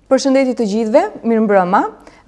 Përshëndetje të gjithëve, mirëmbrëma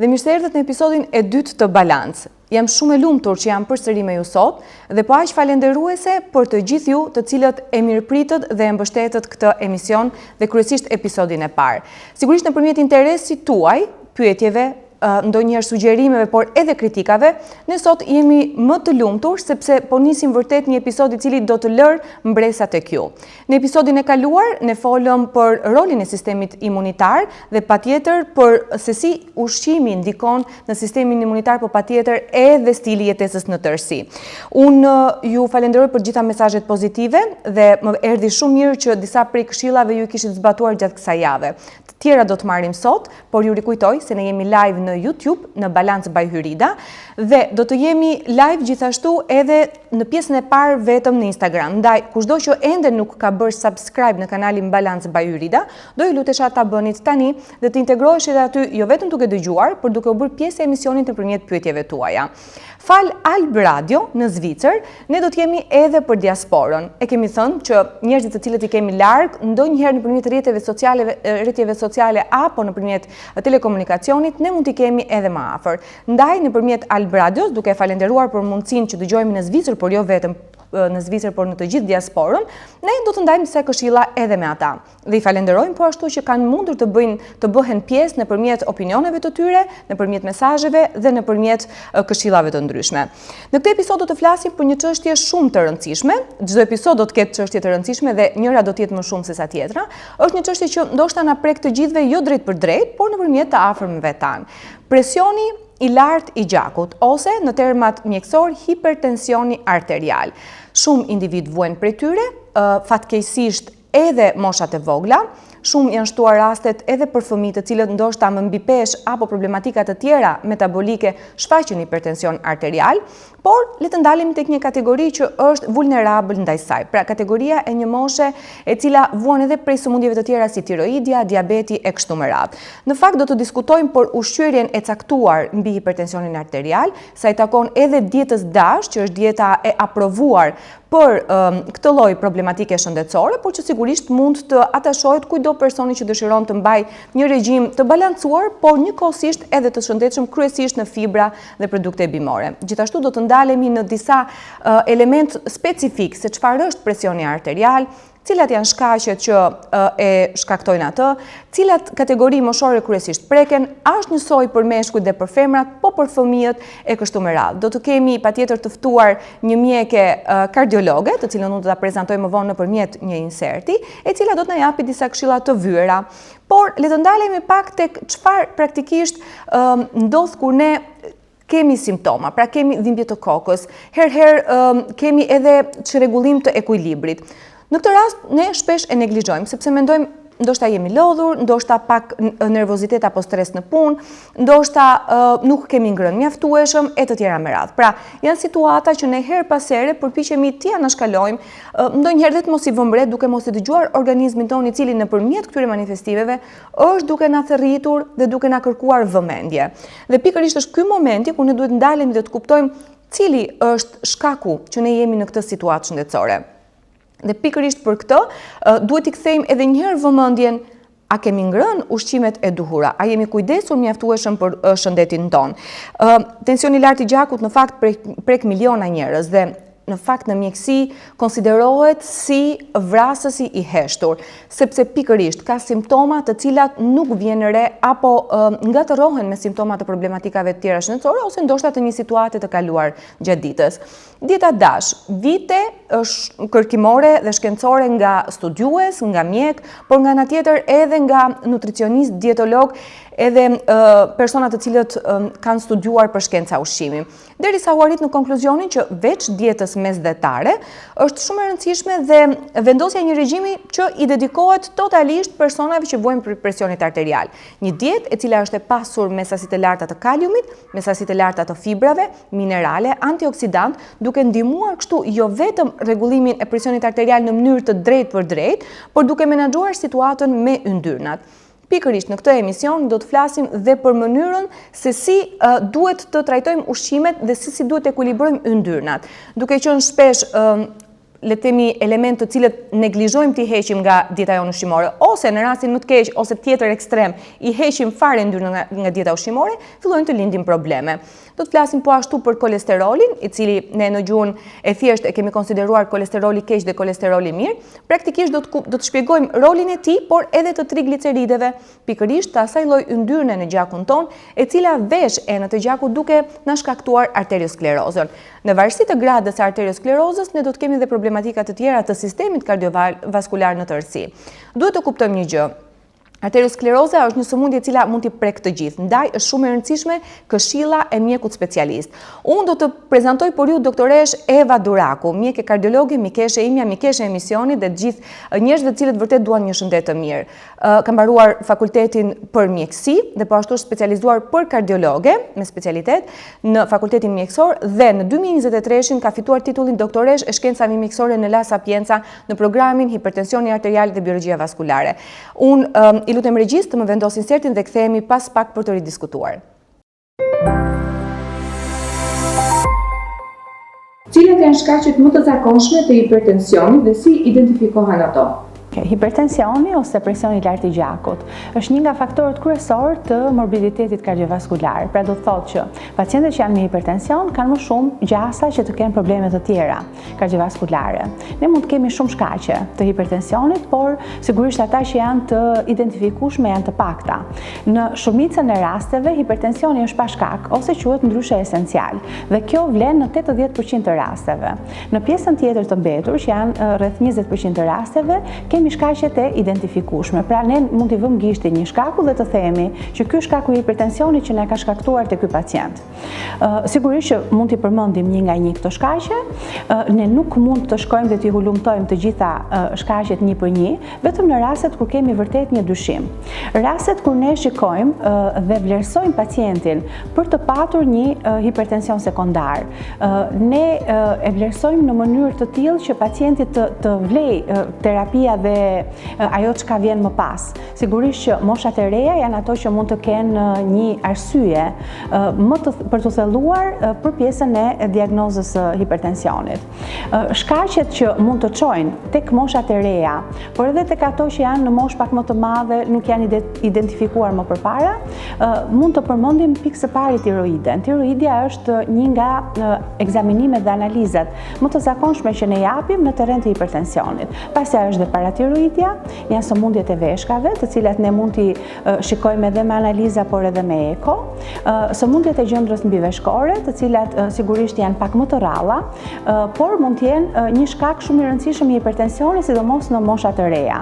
dhe mirë se erdhët në episodin e dytë të Balance. Jam shumë e lumtur që jam përsëri me ju sot dhe po aq falenderuese për të gjithë ju të cilët e mirëpritët dhe e mbështetët këtë emision dhe kryesisht episodin e parë. Sigurisht nëpërmjet interesit tuaj, pyetjeve, ndonjëherë sugjerimeve, por edhe kritikave, ne sot jemi më të lumtur sepse po nisim vërtet një episod i cili do të lërë mbresat tek ju. Në episodin e kaluar ne folëm për rolin e sistemit imunitar dhe patjetër për se si ushqimi ndikon në sistemin imunitar, por patjetër edhe stili jetesës në tërësi. Unë ju falenderoj për gjitha mesazhet pozitive dhe më erdhi shumë mirë që disa prej këshillave ju kishit zbatuar gjatë kësaj jave. Të tjera do të marrim sot, por ju rikujtoj se ne jemi live në YouTube, në Balance by Hyrida, dhe do të jemi live gjithashtu edhe në pjesën e parë vetëm në Instagram. Ndaj, kushdo që ende nuk ka bërë subscribe në kanalin Balance by Hyrida, do ju lutesha ta bënit tani dhe të integroheshit aty jo vetëm duke dëgjuar, por duke u bërë pjesë e emisionit nëpërmjet pyetjeve tuaja. Fal Alb Radio në Zvicër, ne do të jemi edhe për diasporën. E kemi thënë që njerëzit të cilët i kemi larg, ndonjëherë nëpërmjet rrjeteve sociale apo nëpërmjet telekomunikacionit, ne mund t'i kemi edhe më afër. Ndaj nëpërmjet Alb Radios, duke falenderuar për mundësinë që dëgjojmë në Zvicër, por jo vetëm në Zvicër, por në të gjithë diasporën, ne do të ndajmë disa këshilla edhe me ata. Dhe i falenderojmë po ashtu që kanë mundur të bëhen pjesë nëpërmjet opinioneve të tyre, nëpërmjet mesazheve dhe nëpërmjet këshillave të ndryshme. Në këtë episod do të flasim për një çështje shumë të rëndësishme. Çdo episod do të ketë çështje të rëndësishme dhe njëra do të jetë më shumë se sa tjetra. Është një çështje që ndoshta na prek të gjithëve jo drejt për drejt, por nëpërmjet të afërmëve tanë. Presioni i lartë i gjakut, ose në termat mjekësor hipertensioni arterial. Shumë individ vuajnë prej tyre, fatkeqësisht edhe moshat e vogla. Shumë janë shtuar rastet edhe për fëmijë të cilët ndoshta me mbi peshë apo problematika të tjera metabolike shfaqin hipertension arterial, por le të ndalemi tek një kategori që është vulnerabël ndaj saj. Pra kategoria e një moshe e cila vuan edhe prej sëmundjeve të tjera si tiroidja, diabeti e kështu me radhë. Në fakt do të diskutojmë për ushqyerjen e caktuar mbi hipertensionin arterial, sa i takon edhe dietës DASH, që është dieta e aprovuar për këtë lloj problematike shëndetësore, por që sigurisht mund të atashohet kujdo personi që dëshiron të mbajë një regjim të balancuar, por njëkohësisht edhe të shëndetshëm, kryesisht në fibra dhe produkte bimore. Gjithashtu do të ndalemi në disa element specifik se çfarë është presioni arterial, cilat janë shkaqet që e shkaktojnë atë, cilat kategori moshore kryesisht preken, është njësoj për meshkujt dhe për femrat, po për fëmijët e kështu me radhë. Do të kemi patjetër të ftuar një mjeke kardiologe, të cilën unë do ta prezantoj më vonë nëpërmjet një inserti, e cila do të na japi disa këshilla të vyera. Por le të ndalemi pak tek çfarë praktikisht ndodh kur ne kemi simptoma, pra kemi dhimbje të kokës, herëherë kemi edhe çrregullim të ekuilibrit. Në këtë rast, ne shpesh e neglizhojmë, sepse mendojmë ndoshta jemi lodhur, ndoshta pak nervozitet apo stres në punë, ndoshta nuk kemi ngrënë mjaftueshëm e të tjera me radhë. Pra, janë situata që ne her pas here përpiqemi t'i anashkalojmë, ndonjëherë dhe të mos i vëmë re duke mos i dëgjuar organizmin tonë i cili nëpërmjet këtyre manifestimeve është duke na thërritur dhe duke na kërkuar vëmendje. Dhe pikërisht është ky momenti ku ne duhet ndalemi dhe të kuptojmë cili është shkaku që ne jemi në këtë situatë shëndetësore. Dhe pikërisht për këtë, duhet i kthejmë edhe një herë vëmendjen, a kemi ngrënë ushqimet e duhura, a jemi kujdesur mjaftueshëm për shëndetin tonë. Tensioni i lartë i gjakut në fakt prek miliona njerëz dhe në fakt në mjekësi konsiderohet si vrasësi i heshtur, sepse pikërisht ka simptoma të cilat nuk vjen re apo ngatërohen me simptoma të problematikave të tjera shëndetësore ose ndoshta të një situate të kaluar gjatë ditës. Dieta DASH, vite kërkimore dhe shkencore nga studiues, nga mjek, por nga ana tjetër edhe nga nutricionist, dietolog, edhe persona të cilët kanë studiuar për shkenca ushqimi. Derisa u arrit në konkluzionin që veç dietës mesdhetare është shumë e rëndësishme dhe vendosja e një regjimi që i dedikohet totalisht personave që vuajnë për presionit arterial. Një dietë e cila është e pasur me sasitë e larta të kaliumit, me sasitë e larta të fibrave, minerale, antioksidant, duke ndihmuar kështu jo vetëm rregullimin e presionit arterial në mënyrë të drejtë për drejtë, por duke menaxhuar situatën me yndyrnat. Pikërisht në këtë emision do të flasim dhe për mënyrën se si duhet të trajtojmë ushqimet dhe si duhet të ekuilibrojmë yndyrnat. Duke qenë shpesh le të themi elementë të cilët neglizhojmë t'i heqim nga dieta jonë ushqimore, ose në rastin më të keq ose tjetër ekstrem i heqim fare ndyrën nga dieta ushqimore, fillojnë të lindin probleme. Do të flasim po ashtu për kolesterolin, i cili ne në gjuhën e thjeshtë e kemi konsideruar kolesteroli keq dhe kolesteroli mirë. Praktikisht do të shpjegojmë rolin e tij, por edhe të triglicerideve, pikërisht të asaj lloj yndyrne në gjakun ton, e cila vesh enët e gjakut duke na shkaktuar arteriosklerozën. Në varësi të gradës së arteriosklerozës, ne do të kemi dhe problematika të tjera të sistemit kardiovaskular në tërësi. Duhet të kuptojmë një gjë. Arterioskleroza është një sëmundje e cila mund t'i prek të gjithë, ndaj është shumë e rëndësishme këshilla e mjekut specialist. Unë do të prezantoj për ju doktoresh Eva Duraku, mjek e kardiologe, mikeshe imja, mikeshe emisionit dhe të gjithë njerëzve të cilët vërtet duan një shëndet të mirë. Ka mbaruar fakultetin për mjekësi dhe po ashtu është specializuar për kardiologe me specialitet në fakultetin mjekësor dhe në 2023 ka fituar titullin doktoresh e shkencave mjekësore në La Sapienza në programin hipertensioni arterial dhe biologjia vaskulare. Unë i lutem regjis të më vendosin insertin dhe kthehemi pas pak për të ridiskutuar. Cilat janë shkaqet më të zakonshme të hipertensionit dhe si identifikohen ato? Hipertensioni ose presioni i lartë i gjakut është një nga faktorët kryesor të morbiditetit kardiovaskular. Pra do të thotë që pacientët që janë me hipertension kanë më shumë gjasa që të kenë probleme të tjera kardiovaskulare. Ne mund të kemi shumë shkaqe të hipertensionit, por sigurisht ata që janë të identifikueshme janë të pakta. Në shumicën e rasteve hipertensioni është pa shkak ose quhet ndryshe esencial dhe kjo vlen në 80% të rasteve. Në pjesën tjetër të mbetur, që janë rreth 20% të rasteve, kemi shkaqet e identifikueshme. Pra ne mund t'i vëmë gishtin një shkaku dhe të themi që ky shkaku i hipertensionit që na ka shkaktuar te ky pacient. Sigurisht që mund t'i përmendim një nga një këto shkaqe. Ne nuk mund të shkojmë dhe t'i hulumtojmë të gjitha shkaqet një për një, vetëm në rastet kur kemi vërtet një dyshim. Rastet kur ne shikojmë dhe vlerësojmë pacientin për të patur një hipertension sekondar, ne e vlerësojmë në mënyrë të tillë që pacienti të vlej terapia dhe ajo çka vjen më pas. Sigurisht që moshat e reja janë ato që mund të kenë një arsye për të thelluar për pjesën e diagnozës së hipertensionit. Shkaqet që mund të çojnë tek moshat e reja, por edhe tek ato që janë në moshë pak më të madhe, nuk janë identifikuar më përpara, mund të përmendim pikë së pari tiroiden. Tiroidja është një nga ekzaminimet dhe analizat më të zakonshme që ne japim në terren të hipertensionit. Pastaj është dhe paratiroidja, janë sëmundjet e veshkave, të cilat ne mund t'i shikojmë edhe me analiza, por edhe me eko. Sëmundjet e gjendrës mbiveshkore, të cilat sigurisht janë pak më të rralla, por mund t'jenë një shkak shumë i rëndësishëm i hipertensionit, sidomos në moshat të reja.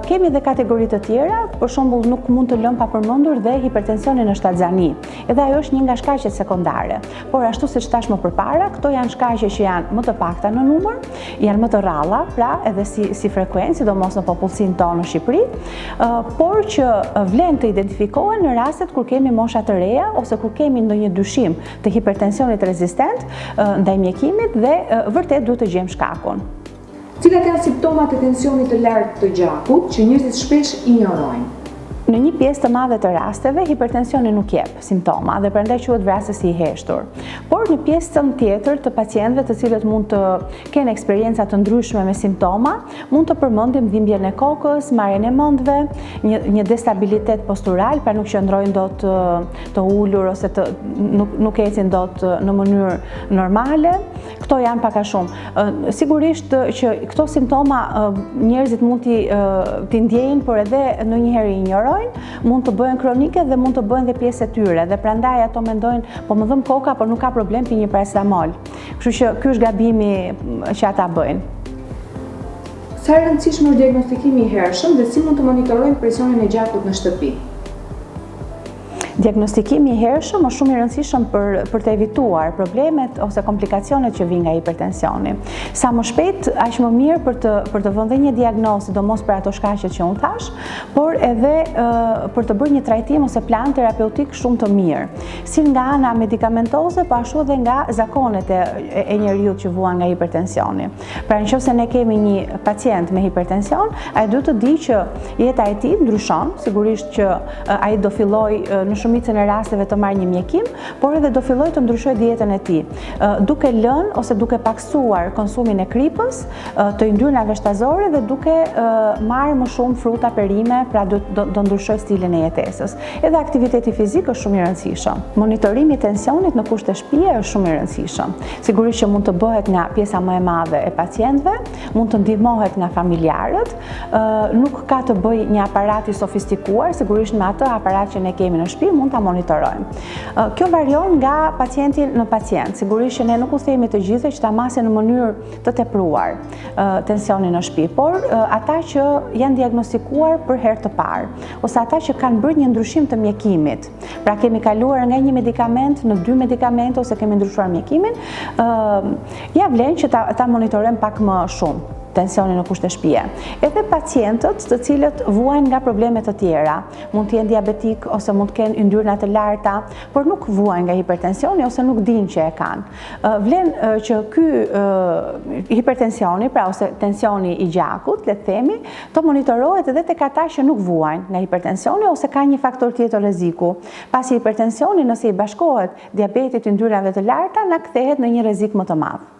Kemi dhe kategoritë të tjera, për shembull nuk mund të lëm pa përmendur dhe hipertensionin në shtatzani. Edhe ajo është një nga shkaqet sekondare. Por ashtu siç thash më përpara, këto janë shkaqe që janë më të pakta në numër, janë më të rralla, pra edhe si frekuencë, sidomos në popullsinë tonë në Shqipëri, por që vlen të identifikohen në rastet kur kemi mosha të reja ose kur kemi ndonjë dyshim të hipertensionit rezistent ndaj mjekimit dhe vërtet duhet të gjejmë shkakun. Cilat janë simptomat e tensionit të lartë të gjakut që njerëzit shpesh injorojnë? Në një pjesë të madhe të rasteve, hipertensioni nuk jep simptoma dhe prandaj quhet vrasësi i heshtur. Por në pjesën tjetër të pacientëve të cilët mund të kenë eksperjenca të ndryshme me simptoma, mund të përmendim dhimbjen e kokës, marrjen e mendve, një destabilitet postural, pra nuk qëndrojnë dot të ulur ose nuk ecin dot në mënyrë normale. Këto janë pak a shumë. Sigurisht që këto simptoma njerëzit mund t'i ndjejnë, por edhe ndonjëherë i injorojnë. Mund të bëhen kronike dhe mund të bëhen dhe pjesë e tyre dhe prandaj ato mendojnë po më dhëm koka, por nuk ka problem, pi një paracetamol. Kështu që ky është gabimi që ata bëjnë. Sa e rëndësishëm është diagnostikimi i hershëm dhe si mund të monitorojmë presionin e gjakut në shtëpi? Diagnostikimi i hershëm është shumë i rëndësishëm për të evituar problemet ose komplikacionet që vijnë nga hipertensioni. Sa më shpejt, aq më mirë për të vënë një diagnozë, sidomos për ato shkaqe që unë thash, por edhe për të bërë një trajtim ose plan terapeutik shumë të mirë, si nga ana medikamentoze, po ashtu edhe nga zakonet e njeriut që vuan nga hipertensioni. Pra nëse ne kemi një pacient me hipertension, ai duhet të di që jeta e tij ndryshon, sigurisht që ai do filloj në shumicën e rasteve të marrë një mjekim, por edhe do filloj të ndryshoj dietën e tij, duke lënë ose duke paksuar konsumin e kripës, të yndyrnave shtazore dhe duke marrë më shumë fruta, perime, pra do ndryshoj stilin e jetesës. Edhe aktiviteti fizik është shumë i rëndësishëm. Monitorimi i tensionit në kushte shtëpie është shumë i rëndësishëm. Sigurisht që mund të bëhet nga pjesa më e madhe e pacientëve, mund të ndihmohet nga familjarët, nuk ka të bëjë një aparat i sofistikuar, sigurisht me atë aparat që ne kemi në shtëpi mund ta monitorojmë. Kjo varion nga pacienti në pacient. Sigurisht që ne nuk u themi të gjithë që ta masin në mënyrë të tepruar tensionin në shtëpi, por ata që janë diagnostikuar për herë të parë, ose ata që kanë bërë një ndryshim të mjekimit, pra kemi kaluar nga një medikament në 2 medikamente ose kemi ndryshuar mjekimin, ja vlen që ta monitorojmë pak më shumë tensionin në kushte shtëpie. Edhe pacientët të cilët vuajnë nga probleme të tjera, mund të jenë diabetik ose mund të kenë yndyrna të larta, por nuk vuajnë nga hipertensioni ose nuk dinë që e kanë. Vlen që ky hipertensioni, pra ose tensioni i gjakut, le të themi, të monitorohet edhe tek ata që nuk vuajnë nga hipertensioni ose ka një faktor tjetër rreziku. Pasi hipertensioni, nëse i bashkohet diabetit të yndyrnave të larta, na kthehet në një rrezik më të madh.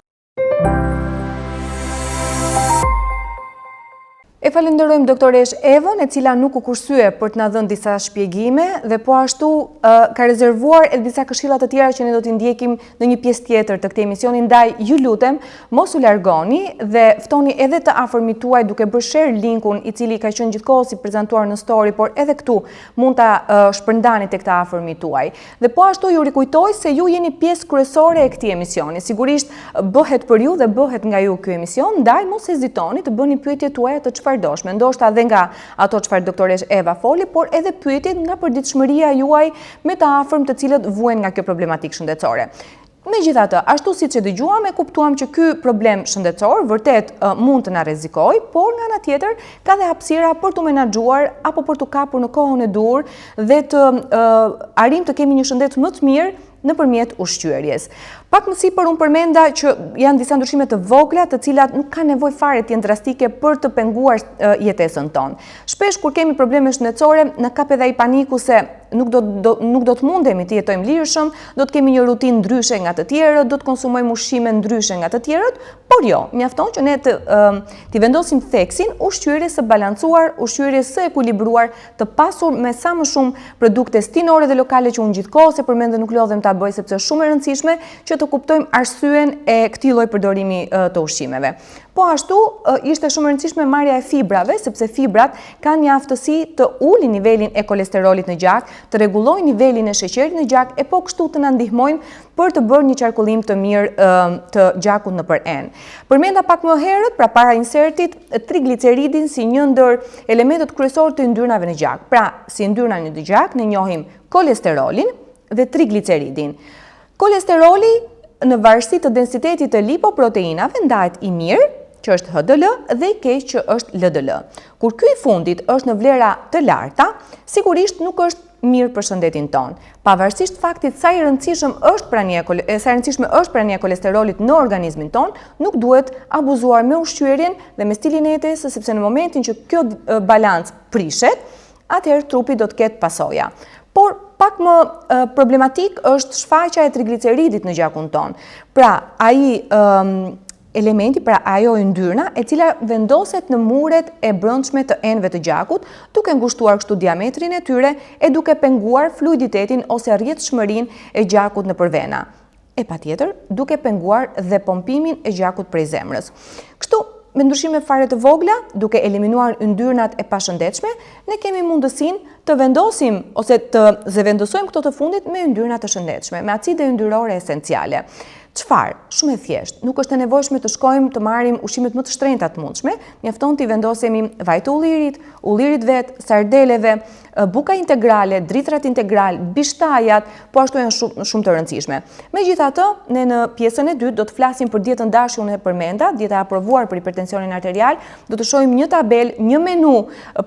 E falenderojmë doktoresh Evën, e cila nuk u kursye për të na dhënë disa shpjegime dhe po ashtu ka rezervuar edhe disa këshilla të tjera që ne do t'i ndjekim në një pjesë tjetër të këtij emisioni. Ndaj ju lutem, mos u largoni dhe ftoni edhe të afërmit tuaj duke bërë share linkun i cili ka qenë gjithkohës i prezantuar në story, por edhe këtu mund ta shpërndani tek të afërmit tuaj. Dhe po ashtu ju rikujtoj se ju jeni pjesë kryesore e këtij emisioni. Sigurisht bëhet për ju dhe bëhet nga ju ky emision, ndaj mos hezitoni të bëni pyetjet tuaja të çfarëdoshme, ndoshta edhe nga ato çfarë doktoresh Eva foli, por edhe pyetjet nga përditshmëria juaj me të afërm të cilët vuajnë nga kjo problematikë shëndetësore. Megjithatë, ashtu siç e dëgjuam, e kuptuam që ky problem shëndetësor vërtet mund të na rrezikojë, por nga ana tjetër ka dhe hapësira për të menaxhuar apo për të kapur në kohën e dur dhe të arrijmë të kemi një shëndet më të mirë nëpërmjet ushqyerjes. Pak më sipër unë përmenda që janë disa ndryshime të vogla të cilat nuk kanë nevojë fare të jenë drastike për të penguar jetesën tonë. Shpesh kur kemi probleme shëndetësore, na kap edhe ai paniku se nuk do të mundemi të jetojmë lirshëm, do të kemi një rutinë ndryshe nga të tjerët, do të konsumojmë ushqime ndryshe nga të tjerët, por jo, mjafton që ne të vendosim theksin ushqyerjes së balancuar, ushqyerjes së ekuilibruar, të pasur me sa më shumë produkte stinore dhe lokale që unë gjithkohës e përmend dhe nuk lodhem ta bëj sepse është shumë e rëndësishme që të kuptojmë arsyen e këtij lloji përdorimi të ushqimeve. Po ashtu ishte shumë e rëndësishme marrja e fibrave, sepse fibrat kanë një aftësi të ulin nivelin e kolesterolit në gjak, të rregullojnë nivelin e sheqerit në gjak, e po kështu të na ndihmojnë për të bërë një qarkullim të mirë të gjakut nëpër enë. Përmenda pak më herët, pra para insertit, trigliceridin si një ndër elementët kryesorë të yndyrnave në gjak. Pra, si yndyrna në gjak ne njohim kolesterolin dhe trigliceridin. Kolesteroli në varësi të densitetit të lipoproteinave ndahet i mirë, që është HDL, dhe i keq që është LDL. Kur ky i fundit është në vlera të larta, sigurisht nuk është mirë për shëndetin tonë. Pavarësisht faktit sa e rëndësishme është prania e kolesterolit në organizmin tonë, nuk duhet abuzuar me ushqyerjen dhe me stilin e jetesës, sepse në momentin që kjo balancë prishet, atëherë trupi do të ketë pasoja. Por pak më problematik është shfaqja e trigliceridit në gjakun tonë. Pra, ai elementi, pra ajo yndyrna e cila vendoset në muret e brendshme të enëve të gjakut, duke ngushtuar kështu diametrin e tyre e duke penguar fluiditetin ose rrjedhshmërinë e gjakut nëpër vena. E patjetër, duke penguar dhe pompimin e gjakut prej zemrës. Kështu, me ndryshime fare të vogla, duke eliminuar yndyrnat e pashëndetshme, ne kemi mundësinë të vendosim ose të zëvendësojmë këto të fundit me yndyrna të shëndetshme, me acide yndyrore esenciale. Çfarë? Shumë e thjeshtë. Nuk është e nevojshme të shkojmë të marrim ushqimet më të shtrenjta të mundshme, mjafton t'i vendosemi vaj të ullirit vet, sardeleve, buka integrale, dritrat integral, bishtajat, po ashtu janë shumë të rëndësishme. Megjithatë, ne në pjesën e dytë do të flasim për dietën dashi, unë e përmenda, dieta e aprovuar për hipertensionin arterial, do të shohim një tabelë, një menu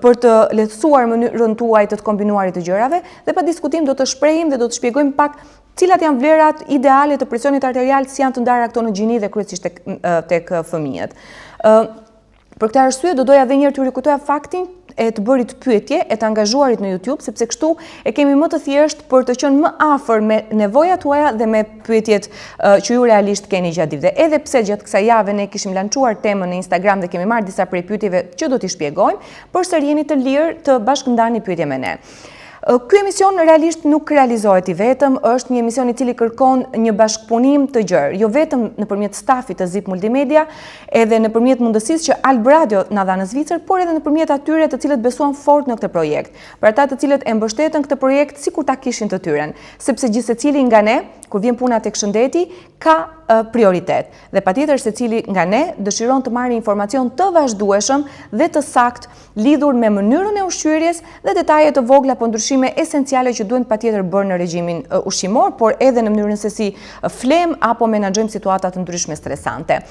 për të lehtësuar mënyrën tuaj të kombinuarit të gjërave dhe pa diskutim do të shprehim dhe do të shpjegojmë pak cilat janë vlerat ideale të presionit arterial, si janë të ndarë këto në gjini dhe kryesisht tek fëmijët. Për këtë arsye do doja edhe një herë t'ju rikujtoja faktin e të bërit pyetje, e të angazhuarit në YouTube, sepse kështu e kemi më të thjesht për të qenë më afër me nevojat tuaja dhe me pyetjet që ju realisht keni gjatë ditëve. Edhe pse gjatë kësaj jave ne kishim lançuar temën në Instagram dhe kemi marrë disa prej pyetjeve që do t'i shpjegojmë, përsëri jeni të lirë të bashkëndani pyetje me ne. Ky emision realisht nuk realizohet i vetëm, është një emision i cili kërkon një bashkëpunim të gjerë, jo vetëm nëpërmjet stafit të ZIP Multimedia, edhe nëpërmjet mundësisë që Alb Radio na dha në Zvicër, por edhe nëpërmjet atyre të cilët besuan fort në këtë projekt, për ata të cilët e mbështetën këtë projekt sikur ta kishin të tyren, sepse gjithsecili nga ne, kur vjen puna tek shëndeti, ka prioritet. Dhe patjetër secili nga ne dëshiron të marrë informacion të vazhdueshëm dhe të sakt lidhur me mënyrën e ushqyerjes dhe detaje të vogla po ndryshime esenciale që duhen patjetër bërë në regjimin ushqimor, por edhe në mënyrën se si flem apo menaxhojmë situata të ndryshme stresante.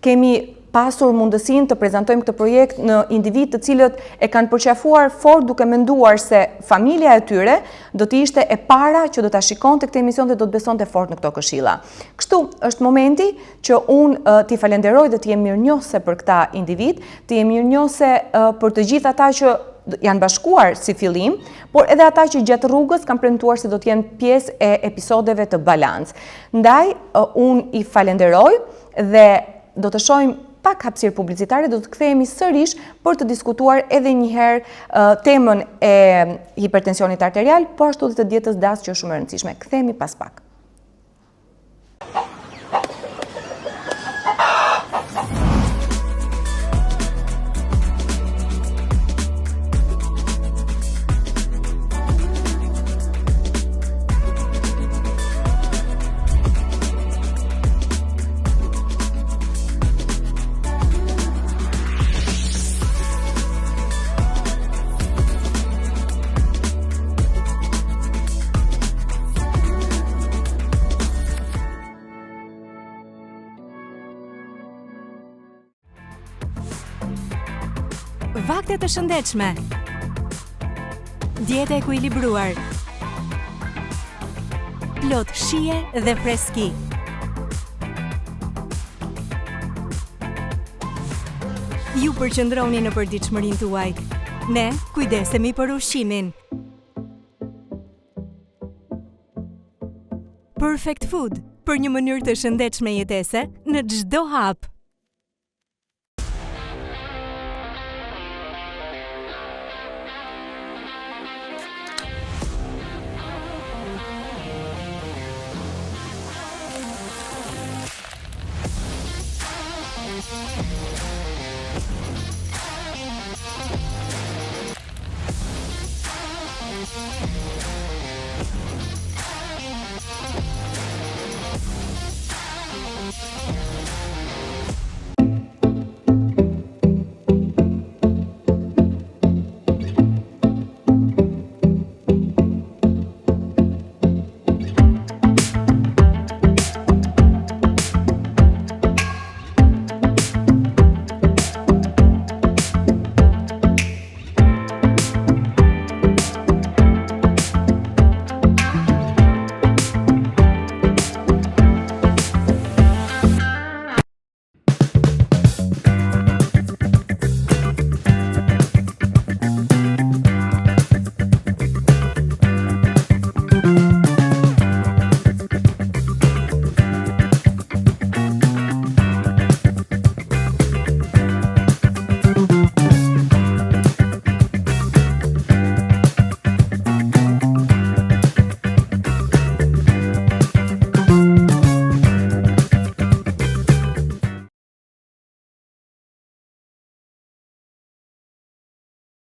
Kemi pasur mundësinë të prezantojmë këtë projekt në individ të cilët e kanë përqafuar fort duke menduar se familja e tyre do të ishte e para që do ta shikonte këtë emision dhe do të besonte fort në këto këshilla. Kështu është momenti që unë t'i falenderoj dhe t'i jem mirënjohëse për këta individ, t'i jem mirënjohëse për të gjithë ata që janë bashkuar si fillim, por edhe ata që gjatë rrugës kanë premtuar se do të jenë pjesë e episodeve të Balance. Ndaj, unë i falenderoj dhe do të shohim pak hapësirë publicitare, do të kthehemi sërish për të diskutuar edhe një herë temën e hipertensionit arterial, po ashtu dhe të dietës DAS që është shumë e rëndësishme. Kthehemi pas pak. Vakte të shëndetshme, dietë e ekuilibruar, plot shije dhe freski. Ju përqendroni në përditshmërinë tuaj. Ne kujdesemi për ushqimin. Perfect Food, për një mënyrë të shëndetshme jetese në çdo hap.